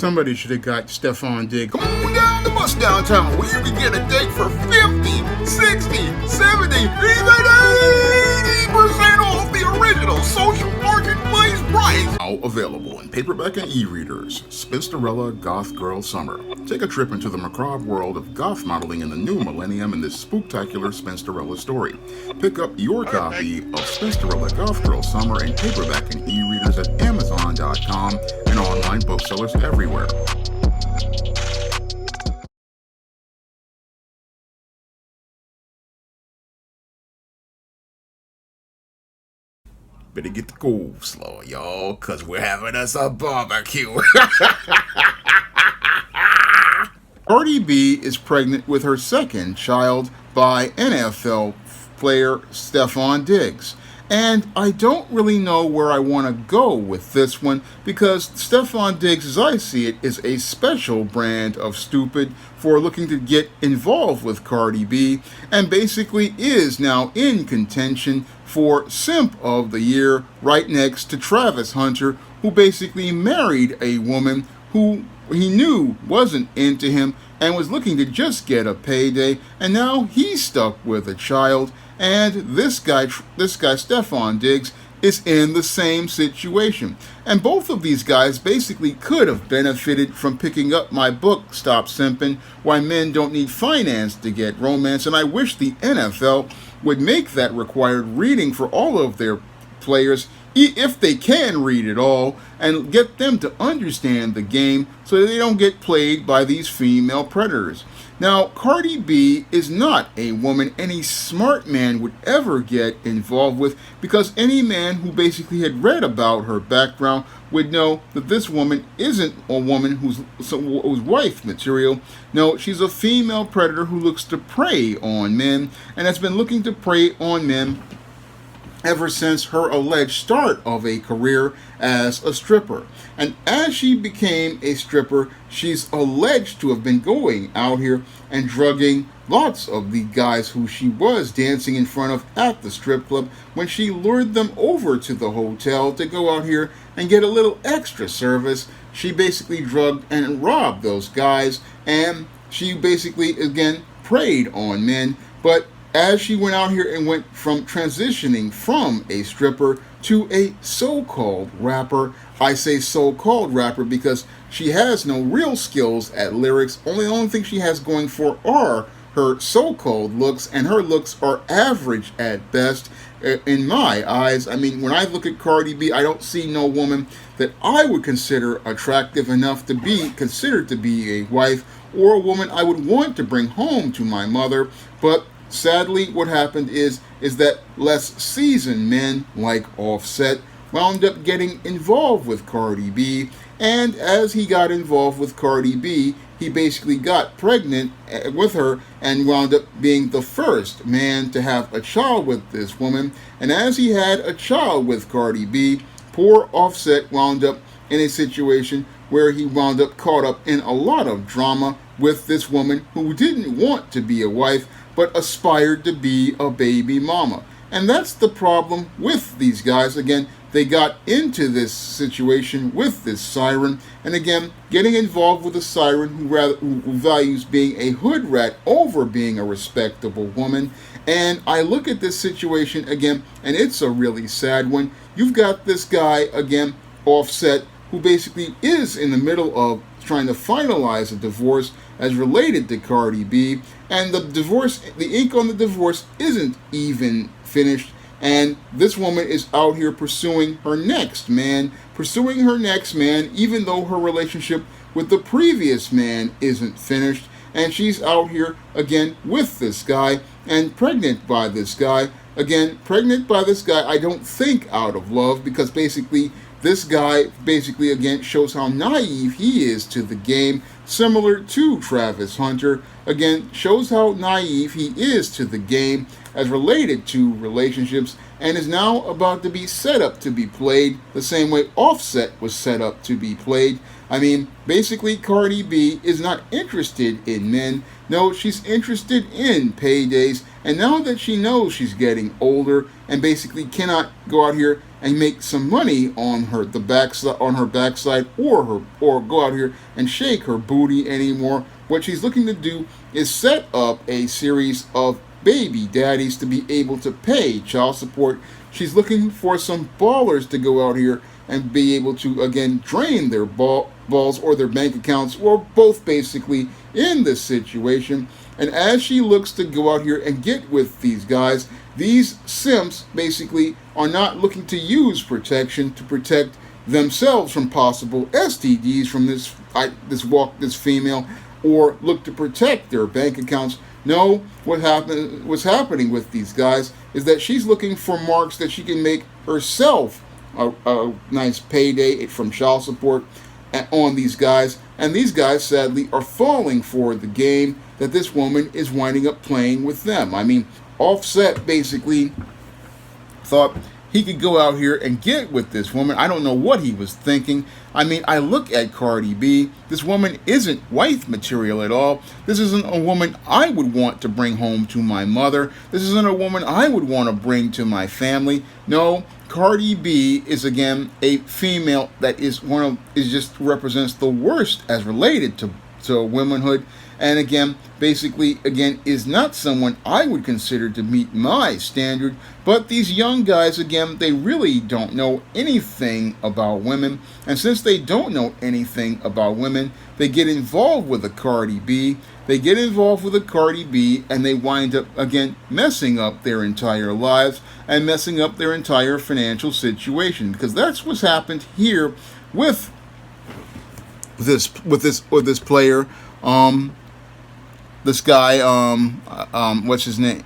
Somebody should have got Stefon Diggs. Come on down the bus downtown where you can get a date for 50, 60, 70, even 80% off the original social marketplace price. Now available in paperback and e-readers. Spinsterella Goth Girl Summer. Take a trip into the macabre world of goth modeling in the new millennium in this spooktacular Spinsterella story. Pick up your copy of Spinsterella Goth Girl Summer in paperback and e-readers at Amazon.com and online booksellers everywhere. Better get the coleslaw, y'all, cause we're having us a barbecue. Cardi B is pregnant with her second child by NFL player Stefon Diggs. And I don't really know where I want to go with this one because Stefon Diggs, as I see it, is a special brand of stupid for looking to get involved with Cardi B and basically is now in contention for Simp of the Year right next to Travis Hunter, who basically married a woman who he knew wasn't into him and was looking to just get a payday, and now he's stuck with a child. And this guy Stefon Diggs is in the same situation. And both of these guys basically could have benefited from picking up my book, Stop Simping, Why Men Don't Need Finance to Get Romance. And I wish the NFL would make that required reading for all of their players, if they can read it all, and get them to understand the game so that they don't get played by these female predators. Now, Cardi B is not a woman any smart man would ever get involved with, because any man who basically had read about her background would know that this woman isn't a woman who's wife material. No, she's a female predator who looks to prey on men and has been looking to prey on men ever since her alleged start of a career as a stripper. And as she became a stripper, she's alleged to have been going out here and drugging lots of the guys who she was dancing in front of at the strip club when she lured them over to the hotel to go out here and get a little extra service. She basically drugged and robbed those guys, and she basically, again, preyed on men. But as she went out here and went from transitioning from a stripper to a so-called rapper, I say so-called rapper because she has no real skills at lyrics. The only thing she has going for are her so-called looks, and her looks are average at best in my eyes. I mean, when I look at Cardi B, I don't see no woman that I would consider attractive enough to be considered to be a wife or a woman I would want to bring home to my mother. But sadly, what happened is that less seasoned men like Offset wound up getting involved with Cardi B, and as he got involved with Cardi B, he basically got pregnant with her and wound up being the first man to have a child with this woman. And as he had a child with Cardi B, poor Offset wound up in a situation where he wound up caught up in a lot of drama with this woman who didn't want to be a wife but aspired to be a baby mama. And that's the problem with these guys. Again, they got into this situation with this siren, and again, getting involved with a siren who values being a hood rat over being a respectable woman. And I look at this situation again, and it's a really sad one. You've got this guy, again, Offset, who basically is in the middle of trying to finalize a divorce as related to Cardi B, and the ink on the divorce isn't even finished, and this woman is out here pursuing her next man, even though her relationship with the previous man isn't finished, and she's out here again with this guy and pregnant by this guy. Again, pregnant by this guy, I don't think out of love, because basically this guy basically again shows how naive he is to the game, similar to Travis Hunter. Again, shows how naive he is to the game as related to relationships, and is now about to be set up to be played the same way Offset was set up to be played. I mean, basically Cardi B is not interested in men. No, she's interested in paydays, and now that she knows she's getting older and basically cannot go out here and make some money on her backside, or go out here and shake her booty anymore. What she's looking to do is set up a series of baby daddies to be able to pay child support. She's looking for some ballers to go out here and be able to again drain their balls or their bank accounts, or both basically, in this situation. And as she looks to go out here and get with these guys, these simps basically are not looking to use protection to protect themselves from possible STDs from this female, or look to protect their bank accounts. No, what's happening with these guys is that she's looking for marks that she can make herself a nice payday from child support on these guys. And these guys sadly are falling for the game that this woman is winding up playing with them. I mean, Offset basically thought he could go out here and get with this woman. I don't know what he was thinking. I mean, I look at Cardi B. This woman isn't wife material at all. This isn't a woman I would want to bring home to my mother. This isn't a woman I would want to bring to my family. No, Cardi B is again a female that is just represents the worst as related to womanhood. And again, basically, is not someone I would consider to meet my standard. But these young guys, again, they really don't know anything about women. And since they don't know anything about women, they get involved with a Cardi B. They get involved with a Cardi B, and they wind up, again, messing up their entire lives and messing up their entire financial situation. Because that's what's happened here with this player. This guy, what's his name?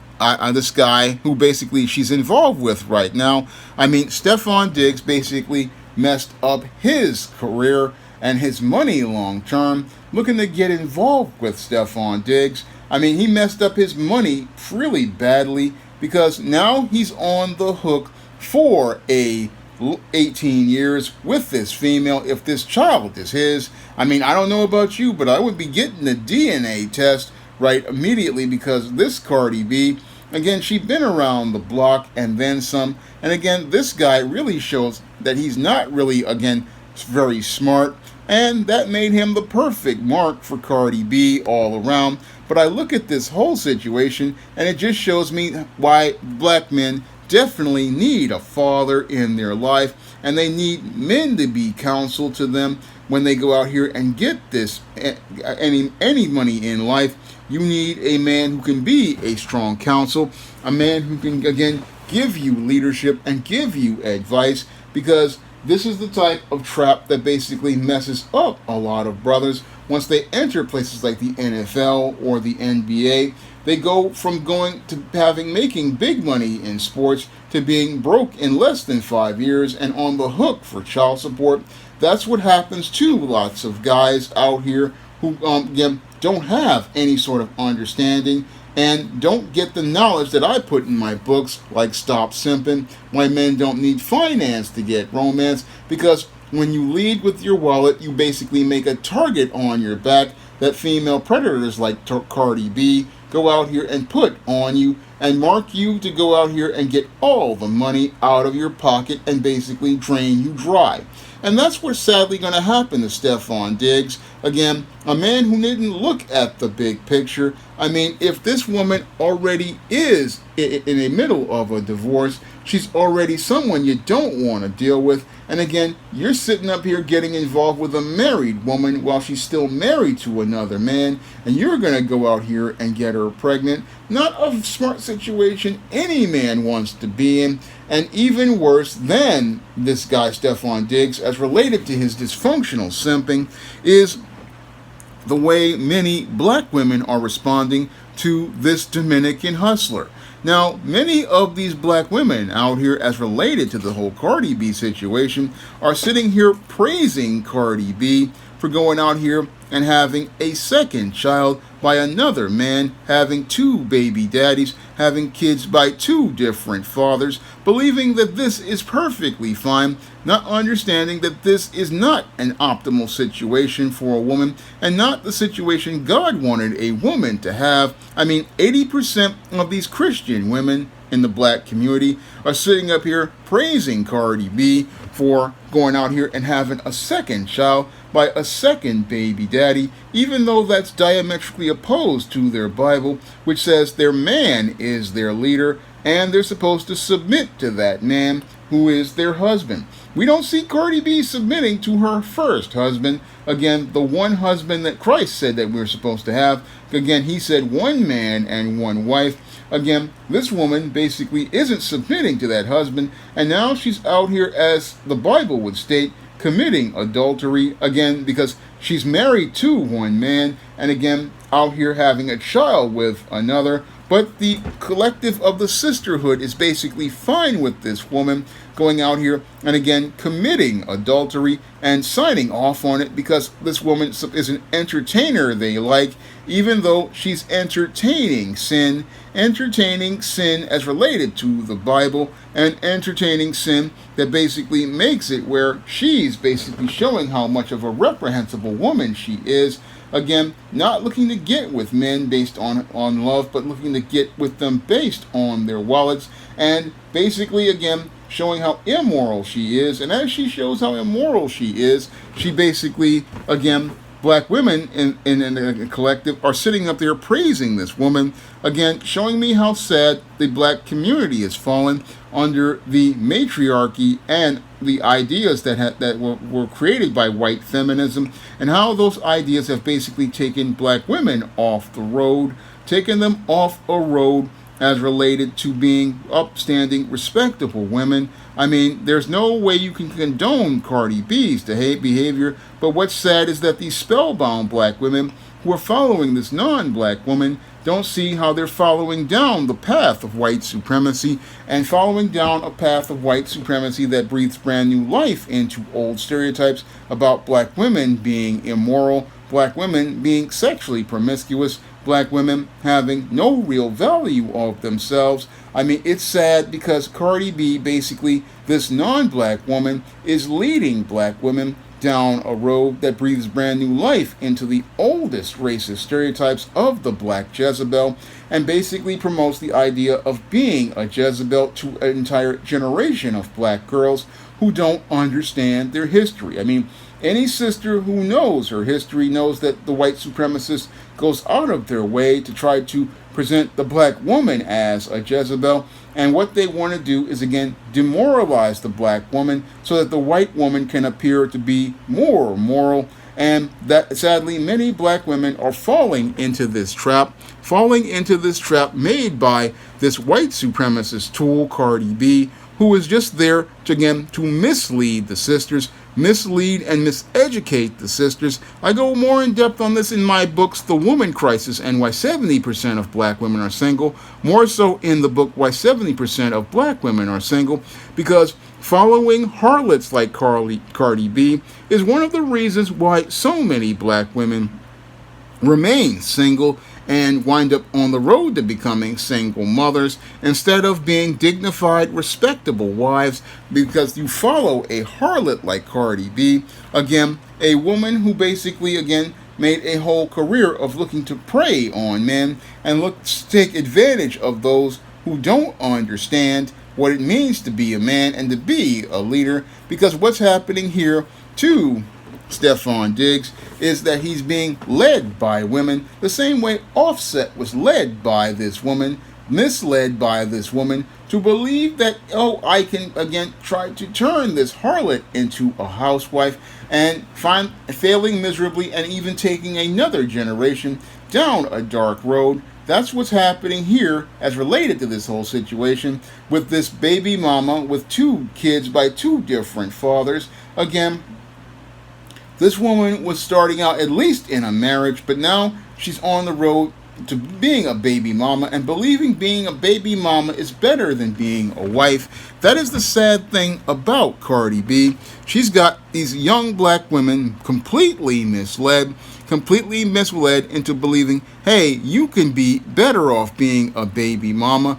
This guy who basically she's involved with right now. I mean, Stefon Diggs basically messed up his career and his money long term, looking to get involved with Stefon Diggs. I mean, he messed up his money really badly, because now he's on the hook for 18 years with this female if this child is his. I mean, I don't know about you, but I would be getting a DNA test right immediately, because this Cardi B, again, she's been around the block and then some. And again, this guy really shows that he's not really, again, very smart, and that made him the perfect mark for Cardi B all around. But I look at this whole situation, and it just shows me why black men definitely need a father in their life, and they need men to be counsel to them when they go out here and get this any money in life. You need a man who can be a strong counsel, a man who can, again, give you leadership and give you advice, because this is the type of trap that basically messes up a lot of brothers once they enter places like the NFL or the NBA. They go from going to making big money in sports to being broke in less than 5 years and on the hook for child support. That's what happens to lots of guys out here who don't have any sort of understanding and don't get the knowledge that I put in my books, like Stop Simping, Why Men Don't Need Finance to Get Romance. Because when you lead with your wallet, you basically make a target on your back that female predators like Cardi B go out here and put on you and mark you to go out here and get all the money out of your pocket and basically drain you dry. And that's what's sadly going to happen to Stefon Diggs. Again, a man who didn't look at the big picture. I mean, if this woman already is in the middle of a divorce, she's already someone you don't want to deal with. And again, you're sitting up here getting involved with a married woman while she's still married to another man, and you're going to go out here and get her pregnant. Not a smart situation any man wants to be in. And even worse than this guy, Stefon Diggs, as related to his dysfunctional simping, is the way many black women are responding to this Dominican hustler. Now, many of these black women out here, as related to the whole Cardi B situation, are sitting here praising Cardi B for going out here and having a second child by another man, having two baby daddies, having kids by two different fathers, believing that this is perfectly fine, not understanding that this is not an optimal situation for a woman and not the situation God wanted a woman to have. I mean, 80% of these Christian women in the black community are sitting up here praising Cardi B for going out here and having a second child by a second baby daddy, even though that's diametrically opposed to their Bible, which says their man is their leader and they're supposed to submit to that man who is their husband. We don't see Cardi B submitting to her first husband. Again, the one husband that Christ said that we're supposed to have. Again, he said one man and one wife. Again, this woman basically isn't submitting to that husband, and now she's out here, as the Bible would state, committing adultery, again, because she's married to one man, and again, out here having a child with another. But the collective of the sisterhood is basically fine with this woman going out here and again committing adultery and signing off on it, because this woman is an entertainer they like, even though she's entertaining sin as related to the Bible, and entertaining sin that basically makes it where she's basically showing how much of a reprehensible woman she is. Again, not looking to get with men based on love, but looking to get with them based on their wallets, and basically, again, showing how immoral she is. And as she shows how immoral she is, she basically, again, black women in a collective are sitting up there praising this woman, again, showing me how sad the black community has fallen under the matriarchy and the ideas that were created by white feminism, and how those ideas have basically taken black women off the road, taken them off a road as related to being upstanding, respectable women. I mean, there's no way you can condone Cardi B's behavior, but what's sad is that these spellbound black women who are following this non-black woman don't see how they're following down the path of white supremacy, and following down a path of white supremacy that breathes brand new life into old stereotypes about black women being immoral, black women being sexually promiscuous, black women having no real value of themselves. I mean, it's sad because Cardi B, basically, this non-black woman, is leading black women down a road that breathes brand new life into the oldest racist stereotypes of the black Jezebel, and basically promotes the idea of being a Jezebel to an entire generation of black girls who don't understand their history. I mean, any sister who knows her history knows that the white supremacist goes out of their way to try to present the black woman as a Jezebel, and what they want to do is, again, demoralize the black woman so that the white woman can appear to be more moral, and that sadly many black women are falling into this trap made by this white supremacist tool, Cardi B, who is just there to, again, to mislead the sisters, mislead and miseducate the sisters. I go more in depth on this in my books, The Woman Crisis and Why 70% of Black Women Are Single, more so in the book Why 70% of Black Women Are Single, because following harlots like Cardi B is one of the reasons why so many black women remain single and wind up on the road to becoming single mothers instead of being dignified, respectable wives, because you follow a harlot like Cardi B, again, a woman who basically, again, made a whole career of looking to prey on men and look to take advantage of those who don't understand what it means to be a man and to be a leader, because what's happening here to Stefon Diggs is that he's being led by women the same way Offset was led by this woman, misled by this woman to believe that, oh, I can again try to turn this harlot into a housewife, and failing miserably and even taking another generation down a dark road. That's what's happening here as related to this whole situation with this baby mama with 2 kids by 2 different fathers. Again, this woman was starting out at least in a marriage, but now she's on the road to being a baby mama and believing being a baby mama is better than being a wife. That is the sad thing about Cardi B. She's got these young black women completely misled into believing, hey, you can be better off being a baby mama.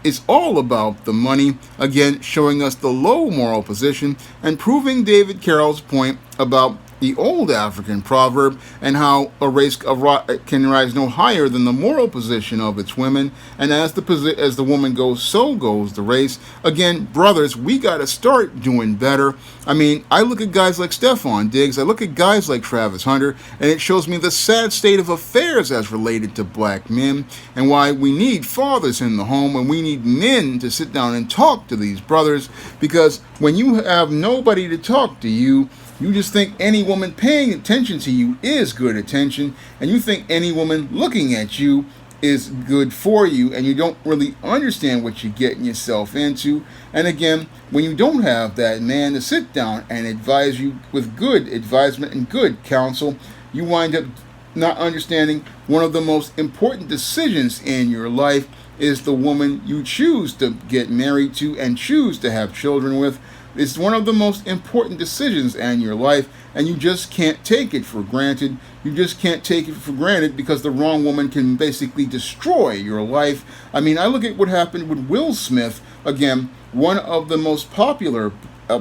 It's all about the money. Again, showing us the low moral position and proving David Carroll's point about the old African proverb, and how a race can rise no higher than the moral position of its women, and as the woman goes, so goes the race. Again, brothers, we got to start doing better. I mean, I look at guys like Stefon Diggs, I look at guys like Travis Hunter, and it shows me the sad state of affairs as related to black men, and why we need fathers in the home, and we need men to sit down and talk to these brothers, because when you have nobody to talk to you, you just think any woman paying attention to you is good attention, and you think any woman looking at you is good for you, and you don't really understand what you're getting yourself into. And again, when you don't have that man to sit down and advise you with good advisement and good counsel, you wind up not understanding one of the most important decisions in your life is the woman you choose to get married to and choose to have children with. It's one of the most important decisions in your life, and you just can't take it for granted. You just can't take it for granted because the wrong woman can basically destroy your life. I mean, I look at what happened with Will Smith, again, one of the most popular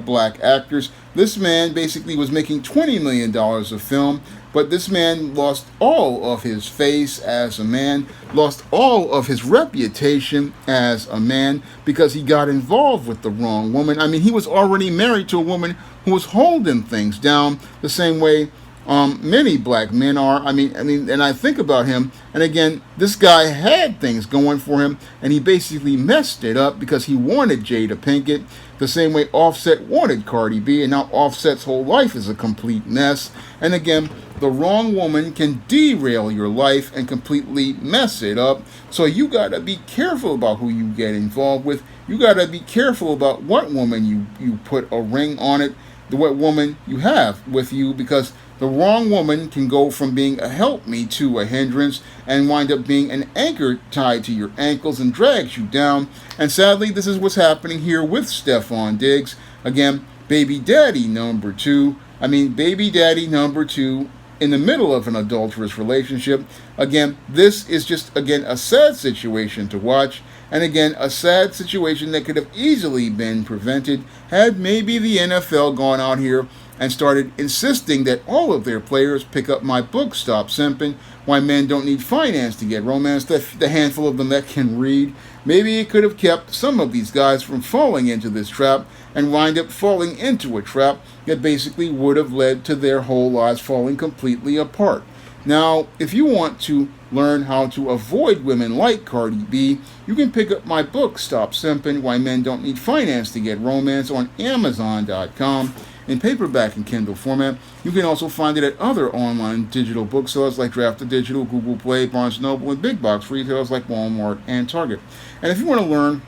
black actors. This man basically was making $20 million a film, but this man lost all of his face as a man, lost all of his reputation as a man because he got involved with the wrong woman. I mean, he was already married to a woman who was holding things down the same way many black men are. I mean, and I think about him, and again, this guy had things going for him, and he basically messed it up because he wanted Jada Pinkett the same way Offset wanted Cardi B, and now Offset's whole life is a complete mess. And again, the wrong woman can derail your life and completely mess it up. So you gotta be careful about who you get involved with. You gotta be careful about what woman you put a ring on it, what woman you have with you, because the wrong woman can go from being a helpmeet to a hindrance and wind up being an anchor tied to your ankles and drags you down. And sadly, this is what's happening here with Stefon Diggs. Again, baby daddy number two in the middle of an adulterous relationship. Again, this is just, again, a sad situation to watch. And again, a sad situation that could have easily been prevented had maybe the NFL gone out here and started insisting that all of their players pick up my book, Stop Simping, Why Men Don't Need Finance to Get Romance, the handful of them that can read. Maybe it could have kept some of these guys from falling into this trap and wind up falling into a trap that basically would have led to their whole lives falling completely apart. Now, if you want to learn how to avoid women like Cardi B, you can pick up my book, Stop Simping, Why Men Don't Need Finance to Get Romance, on Amazon.com in paperback and Kindle format. You can also find it at other online digital booksellers like Draft Digital, Google Play, Barnes & Noble, and big box retailers like Walmart and Target. And if you want to learn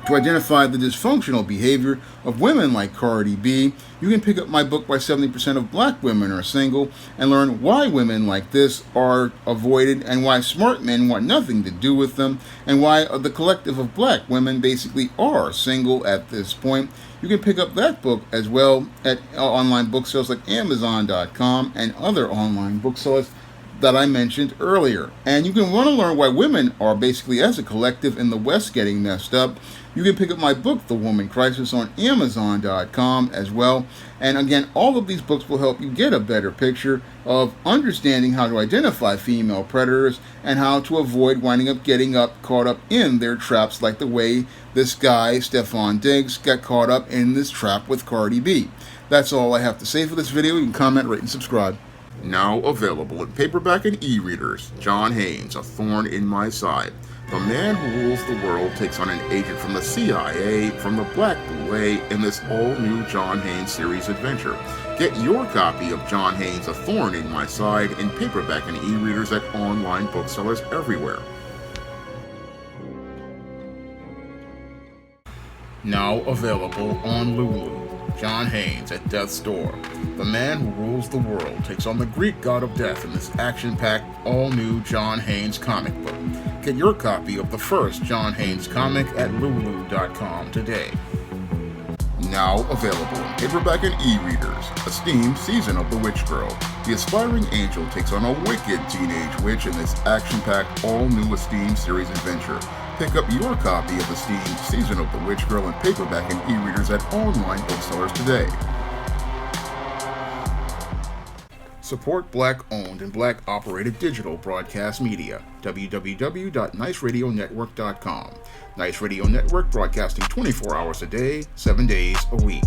to identify the dysfunctional behavior of women like Cardi B, you can pick up my book, Why 70% of Black Women Are Single, and learn why women like this are avoided and why smart men want nothing to do with them, and why the collective of black women basically are single at this point. You can pick up that book as well at online booksellers like Amazon.com and other online booksellers that I mentioned earlier. And you can want to learn why women are basically, as a collective in the West, getting messed up. You can pick up my book, The Woman Crisis, on Amazon.com as well. And again, all of these books will help you get a better picture of understanding how to identify female predators and how to avoid winding up getting caught up in their traps, like the way this guy, Stefon Diggs, got caught up in this trap with Cardi B. That's all I have to say for this video. You can comment, rate, and subscribe. Now available in paperback and e-readers, John Haynes, A Thorn in My Side. The man who rules the world takes on an agent from the CIA from the Black Boule in this all-new John Haynes series adventure. Get your copy of John Haynes' A Thorn in My Side in paperback and e-readers at online booksellers everywhere. Now available on Lulu. John Haynes at Death's Door. The man who rules the world takes on the Greek god of death in this action-packed, all-new John Haynes comic book. Get your copy of the first John Haynes comic at lulu.com today. Now available in paperback and e-readers, Esteemed Season of the Witch Girl. The aspiring angel takes on a wicked teenage witch in this action-packed, all-new Esteemed series adventure. Pick up your copy of Esteemed Season of the Witch Girl in paperback and e-readers at online booksellers today. Support Black-owned and Black-operated digital broadcast media. www.niceradionetwork.com. Nice Radio Network, broadcasting 24 hours a day, 7 days a week.